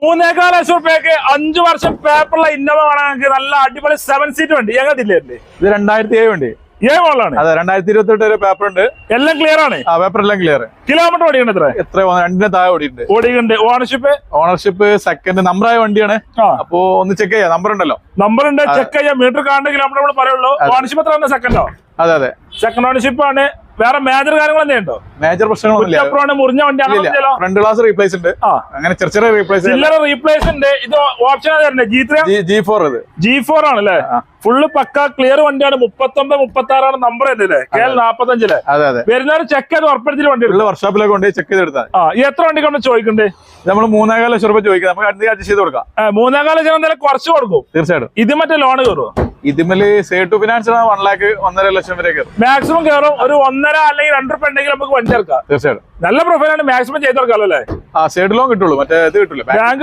3.4 ലക്ഷം റുപ്യക്ക് 5 വർഷം പേപ്പറുള്ള ഇന്നോവ വേണമെങ്കിൽ നല്ല അടിപൊളി 7 സീറ്റ് വണ്ടി ഞങ്ങൾക്കില്ലേ? ഇത് 2007 വണ്ടി. മോളാണ്. അതെ, 2028 വരെ പേപ്പർ ഉണ്ട്. എല്ലാം ക്ലിയർ ആണ്. പേപ്പർ എല്ലാം ക്ലിയർ. കിലോമീറ്റർ ഓടിയുണ്ട് എത്ര? 2 താഴെ ഓടിയിട്ടുണ്ട്. ഓടിയുണ്ട്. ഓണർഷിപ്പ് സെക്കൻഡ് നമ്പറായ വണ്ടിയാണ്. അപ്പൊ ഒന്ന് ചെക്ക് ചെയ്യാം. നമ്പർ ഉണ്ടല്ലോ. നമ്പർ ഉണ്ട്, ചെക്ക് ചെയ്യാം. മീറ്റർ കാണുന്ന കിലോമീറ്റർ നമ്മൾ പറയുള്ളൂ. ഓണർഷിപ്പ് എത്ര? സെക്കൻഡോ? അതെ, സെക്കൻഡ് ഓണർഷിപ്പ് ആണ്. വേറെ മേജർ കാര്യങ്ങൾ എന്തെയുണ്ടോ? മേജർ പ്രശ്നങ്ങളൊന്നുമില്ല. മുറിഞ്ഞ വണ്ടി ഫ്രണ്ട് ഗ്ലാസ് റീപ്ലേസ് ഉണ്ട്. അങ്ങനെ ചെറിയ റീപ്ലേസ് റീപ്ലേസ് ഉണ്ട്. ഇത് ഓപ്ഷൻ G4. G4 ആണല്ലേ? ഫുള്ള് പക്ക ക്ലിയർ വണ്ടിയാണ്. 39, 36 നമ്പർ അല്ലേ? KL45. വരുന്നവർ ചെക്ക് ചെയ്ത് ഉറപ്പെടുത്തിട്ട് വണ്ടി വർക്ക്ഷോപ്പിലേക്ക് കൊണ്ട് ചെക്ക് ചെയ്തെടുത്താൽ. എത്ര വണ്ടിക്ക് നമ്മൾ ചോദിക്കണ്ടേ? നമ്മൾ 3.4 ലക്ഷം രൂപ ചോദിക്കാം. നമുക്ക് അടുത്ത് അഡ്ജസ്റ്റ് ചെയ്ത് കൊടുക്കാം. 3.4 ലക്ഷം എന്തായാലും കുറച്ച് കൊടുക്കും തീർച്ചയായിട്ടും. ഇത് മറ്റേ ലോൺ കയറുമോ? ഇതിമേല് സേവ് ടു ഫിനാൻസ് 1 ലാഖ് 1.5 ലക്ഷം വരെ കയറും. മാക്സിമം കയറും. ഒരു 1.5 അല്ലെങ്കിൽ 2 റുപ്യ ഉണ്ടെങ്കിൽ നമുക്ക് വണ്ടി ഇറക്കാം. തീർച്ചയായിട്ടും. നല്ല പ്രൊഫൈലാണ്. മാക്സിമം ചെയ്ത് കൊടുക്കാമല്ലോ അല്ലേ? സൈഡ് ലോൺ കിട്ടുള്ളൂ, മറ്റേ ഇത് കിട്ടില്ല.